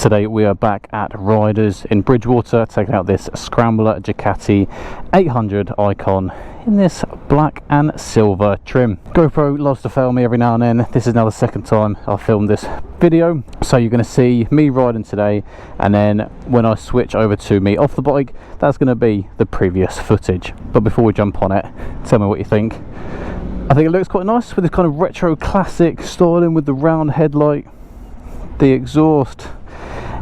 Today we are back at Riders in Bridgewater, taking out this Scrambler Ducati 800 Icon in this black and silver trim. GoPro loves to fail me every now and then. This is now the second time I've filmed this video, so you're going to see me riding today, and then when I switch over to me off the bike, that's going to be the previous footage. But before we jump on it, tell me what you think. I think it looks quite nice with this kind of retro classic styling with the round headlight. The exhaust,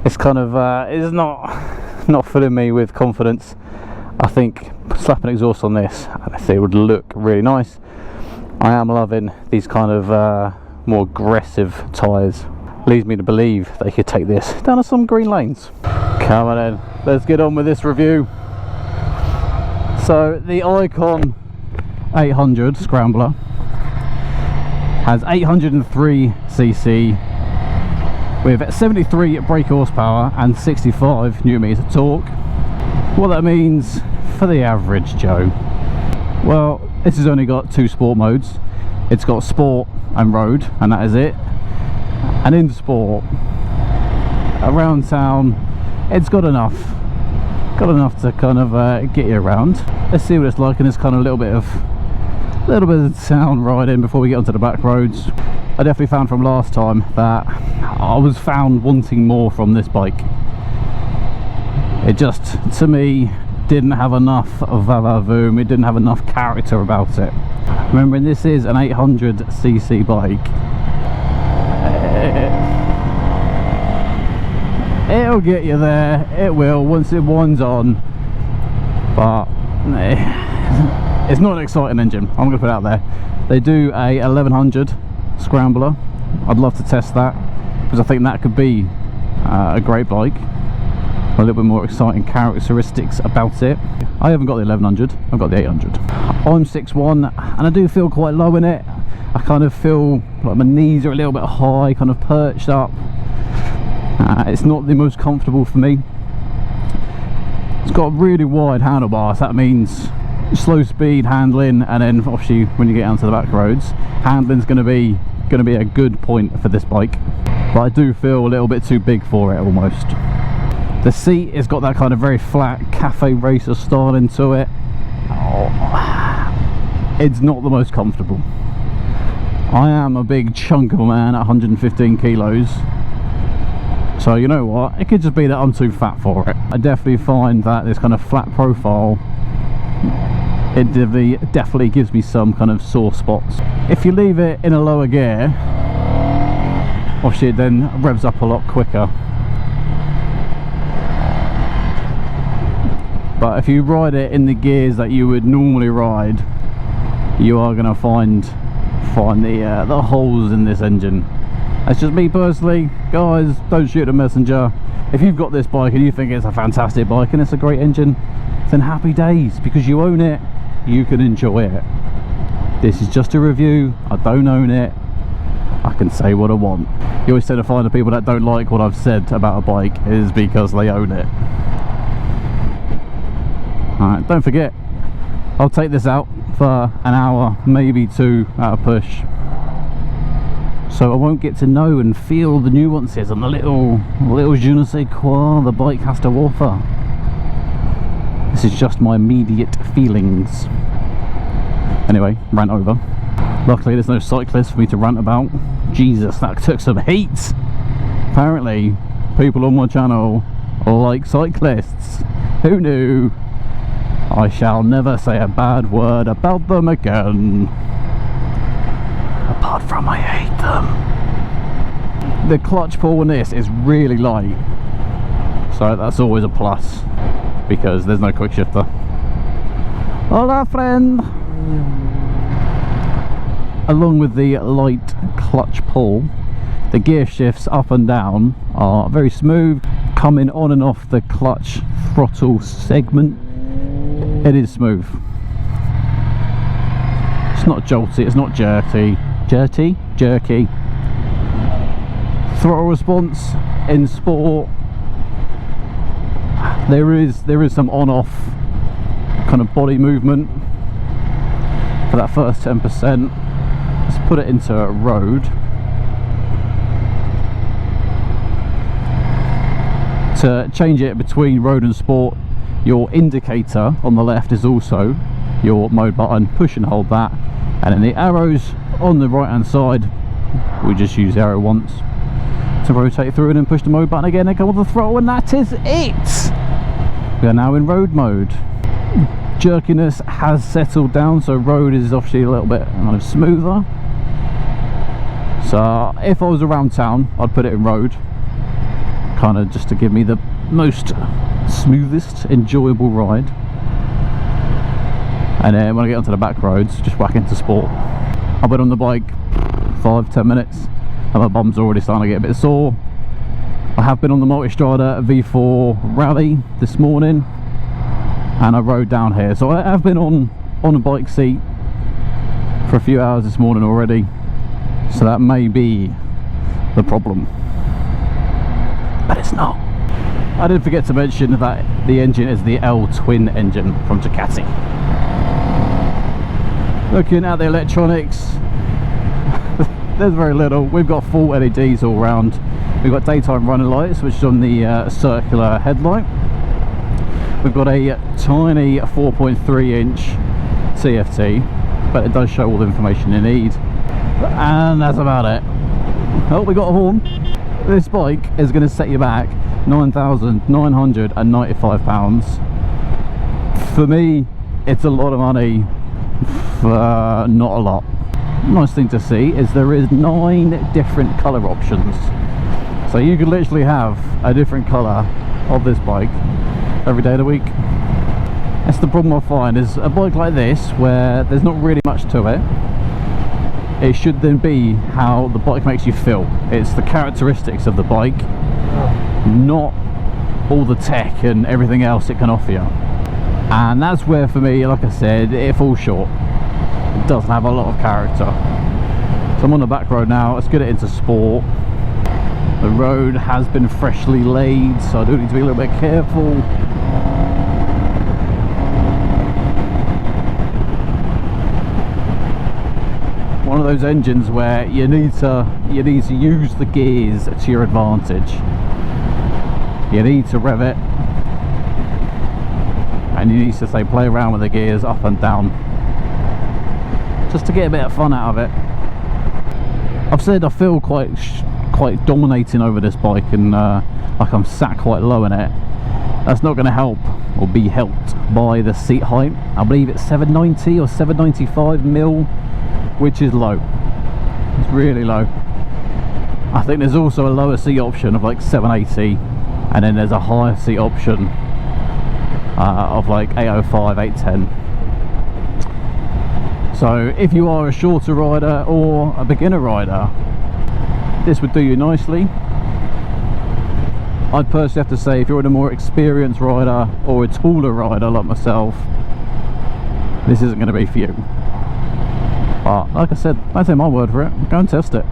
it's kind of it's not filling me with confidence. I think slapping exhaust on this, I think it would look really nice. I am loving these kind of more aggressive tyres. Leads me to believe they could take this down to some green lanes. Come on in, let's get on with this review. So the Icon 800 Scrambler has 803cc with 73 brake horsepower and 65 Nm of torque. What that means for the average Joe, well, this has only got two sport modes. It's got sport and road, and that is it. And in sport, around town, it's got enough to kind of get you around. Let's see what it's like in this kind of little bit of town riding before we get onto the back roads. I definitely found from last time that I was found wanting more from this bike. It just, to me, didn't have enough of va-va-voom. It didn't have enough character about it. Remembering this is an 800cc bike, it'll get you there. It will once it winds on, but it's not an exciting engine. I'm going to put it out there. They do a 1100 Scrambler. I'd love to test that because I think that could be a great bike. A little bit more exciting characteristics about it. I haven't got the 1100, I've got the 800. I'm 6'1", and I do feel quite low in it. I kind of feel like my knees are a little bit high, kind of perched up. It's not the most comfortable for me. It's got really wide handlebars. That means slow speed handling, and then obviously when you get onto the back roads, handling's going to be a good point for this bike. But I do feel a little bit too big for it almost. The seat has got that kind of very flat cafe racer style into it. It's not the most comfortable. I am a big chunk of a man at 115 kilos. So you know what, it could just be that I'm too fat for it. I definitely find that this kind of flat profile, it definitely gives me some kind of sore spots. If you leave it in a lower gear, obviously it then revs up a lot quicker. But if you ride it in the gears that you would normally ride, you are going to find the holes in this engine. That's just me personally. Guys, don't shoot a messenger. If you've got this bike and you think it's a fantastic bike and it's a great engine, then happy days, because you own it, you can enjoy it. This is just a review. I don't own it. I can say what I want. You always tend to find the people that don't like what I've said about a bike is because they own it. Alright, don't forget, I'll take this out for an hour, maybe two at a push, so I won't get to know and feel the nuances and the little je ne sais quoi the bike has to offer. This is just my immediate feelings. Anyway, rant over. Luckily there's no cyclists for me to rant about. Jesus, that took some heat. Apparently people on my channel like cyclists. Who knew? I shall never say a bad word about them again. Apart from I hate them. The clutch pull on this is really light, so that's always a plus, because there's no quick shifter. Hola friend! Along with the light clutch pull, the gear shifts up and down are very smooth. Coming on and off the clutch throttle segment, it is smooth. It's not jolty, it's not jerky. Jerky. Throttle response in sport, there is some on-off kind of body movement for that first 10%. Let's put it into a road. To change it between road and sport, your indicator on the left is also your mode button. Push and hold that, and then the arrows on the right hand side, we just use the arrow once to rotate through, and then push the mode button again and go on the throttle, and that is it. We are now in road mode. Jerkiness has settled down, so road is obviously a little bit kind of smoother. So if I was around town, I'd put it in road, kind of just to give me the most smoothest, enjoyable ride. And then when I get onto the back roads, just whack into sport. I've been on the bike 5-10 minutes and my bum's already starting to get a bit sore. I have been on the Multistrada V4 Rally this morning, and I rode down here, so I have been on a bike seat for a few hours this morning already, so that may be the problem, but it's not. I did forget to mention that the engine is the L twin engine from Ducati. Looking at the electronics, there's very little. We've got full LEDs all round. We've got daytime running lights, which is on the circular headlight. We've got a tiny 4.3 inch CFT, but it does show all the information you need, and that's about it. Oh, we got a horn. This bike is going to set you back £9,995. For me, it's a lot of money for not a lot. Nice thing to see is there is 9 different colour options, so you could literally have a different colour of this bike every day of the week. That's the problem I find, is a bike like this where there's not really much to it. It should then be how the bike makes you feel. It's the characteristics of the bike, not all the tech and everything else it can offer you. And that's where, for me, like I said, it falls short. It doesn't have a lot of character. So I'm on the back road now. Let's get it into sport. The road has been freshly laid, so I do need to be a little bit careful. One of those engines where you need to use the gears to your advantage. You need to rev it, and you need to play around with the gears up and down, just to get a bit of fun out of it. I've said I feel quite dominating over this bike, and like I'm sat quite low in it. That's not going to help or be helped by the seat height. I believe it's 790 or 795 mil, which is low. It's really low. I think there's also a lower seat option of like 780, and then there's a higher seat option of like 805, 810. So if you are a shorter rider or a beginner rider, this would do you nicely. I'd personally have to say, if you're a more experienced rider or a taller rider like myself, this isn't going to be for you. But like I said, I take my word for it. Go and test it.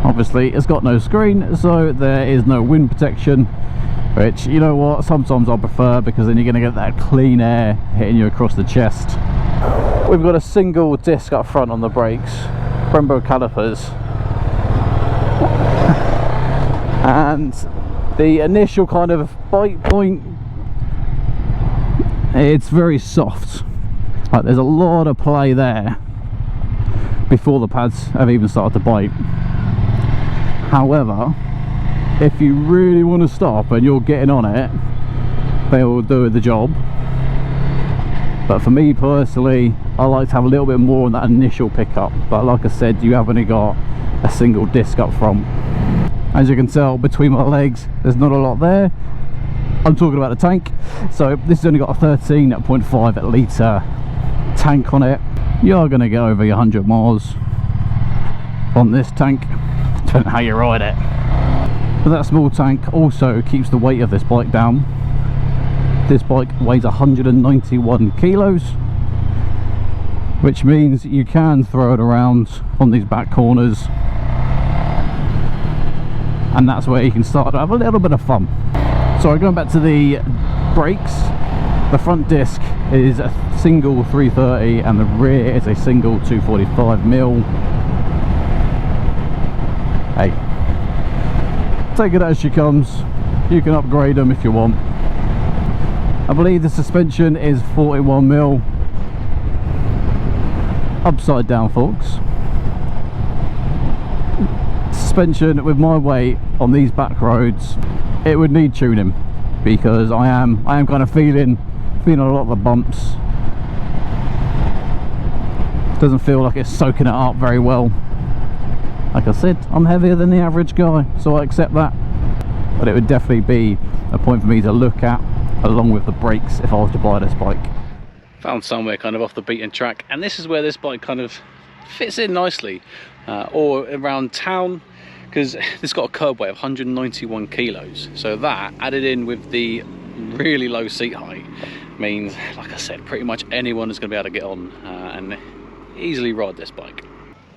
Obviously it's got no screen, so there is no wind protection, which, you know what, sometimes I prefer, because then you're going to get that clean air hitting you across the chest. We've got a single disc up front on the brakes, Brembo calipers, and the initial kind of bite point, it's very soft. Like, there's a lot of play there before the pads have even started to bite. However, if you really want to stop and you're getting on it, they will do the job. But for me personally, I like to have a little bit more on that initial pickup. But like I said, you have only got a single disc up front. As you can tell, between my legs, there's not a lot there. I'm talking about the tank. So this has only got a 13.5 litre tank on it. You are going to get over your 100 miles on this tank, depending on how you ride it. But that small tank also keeps the weight of this bike down. This bike weighs 191 kilos, which means you can throw it around on these back corners, and that's where you can start to have a little bit of fun. So going back to the brakes, the front disc is a single 330 and the rear is a single 245mm. Hey, take it as she comes. You can upgrade them if you want. I believe the suspension is 41mm. Upside down, folks. Suspension with my weight on these back roads, it would need tuning, because I am kind of feeling a lot of the bumps. Doesn't feel like it's soaking it up very well. Like I said, I'm heavier than the average guy, so I accept that, but it would definitely be a point for me to look at, along with the brakes, if I was to buy this bike. Found somewhere kind of off the beaten track, and this is where this bike kind of fits in nicely, or around town, because it's got a curb weight of 191 kilos. So that, added in with the really low seat height, means, like I said, pretty much anyone is going to be able to get on and easily ride this bike.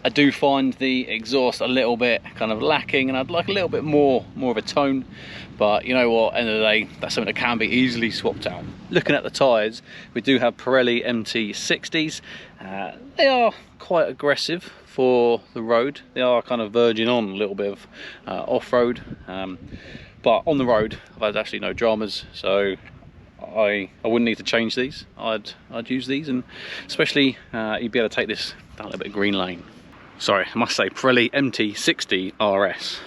I do find the exhaust a little bit kind of lacking, and I'd like a little bit more of a tone, but you know what, end of the day, that's something that can be easily swapped out. Looking at the tyres, we do have Pirelli MT60s. They are quite aggressive for the road. They are kind of verging on a little bit of off-road, but on the road I've had actually no dramas, so I wouldn't need to change these. I'd use these, and especially you'd be able to take this down a little bit of green lane. Sorry, I must say Pirelli MT60 RS.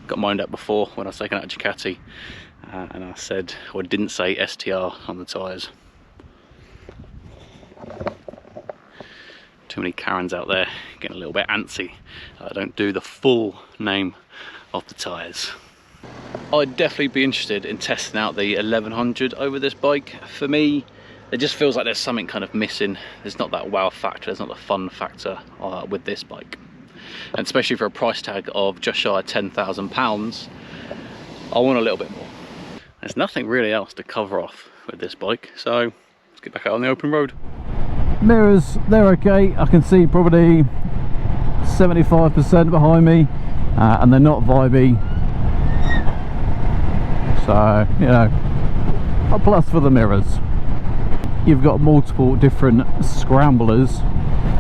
Got mind up before when I was taking out a Ducati, and I said, or didn't say STR on the tyres. Too many Karens out there getting a little bit antsy. I don't do the full name of the tyres. I'd definitely be interested in testing out the 1100 over this bike. For me, it just feels like there's something kind of missing. There's not that wow factor, there's not the fun factor with this bike. And especially for a price tag of just shy of £10,000, I want a little bit more. There's nothing really else to cover off with this bike, so let's get back out on the open road. Mirrors, they're okay. I can see probably 75% behind me, and they're not vibey. So, you know, a plus for the mirrors. You've got multiple different scramblers.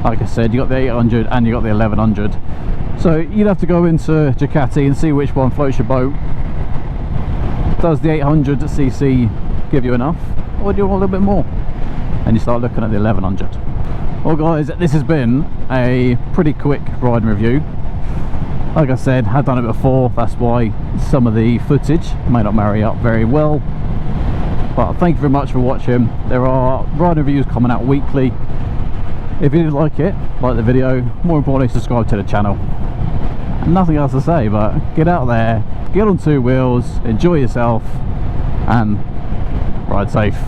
Like I said, you got the 800 and you got the 1100. So you'd have to go into Ducati and see which one floats your boat. Does the 800cc give you enough, or do you want a little bit more? And you start looking at the 1100. Well guys, this has been a pretty quick riding review. Like I said, I've done it before, that's why some of the footage may not marry up very well. But thank you very much for watching. There are riding reviews coming out weekly. If you did like it, like the video, more importantly subscribe to the channel. And nothing else to say, but get out there, get on two wheels, enjoy yourself, and ride safe.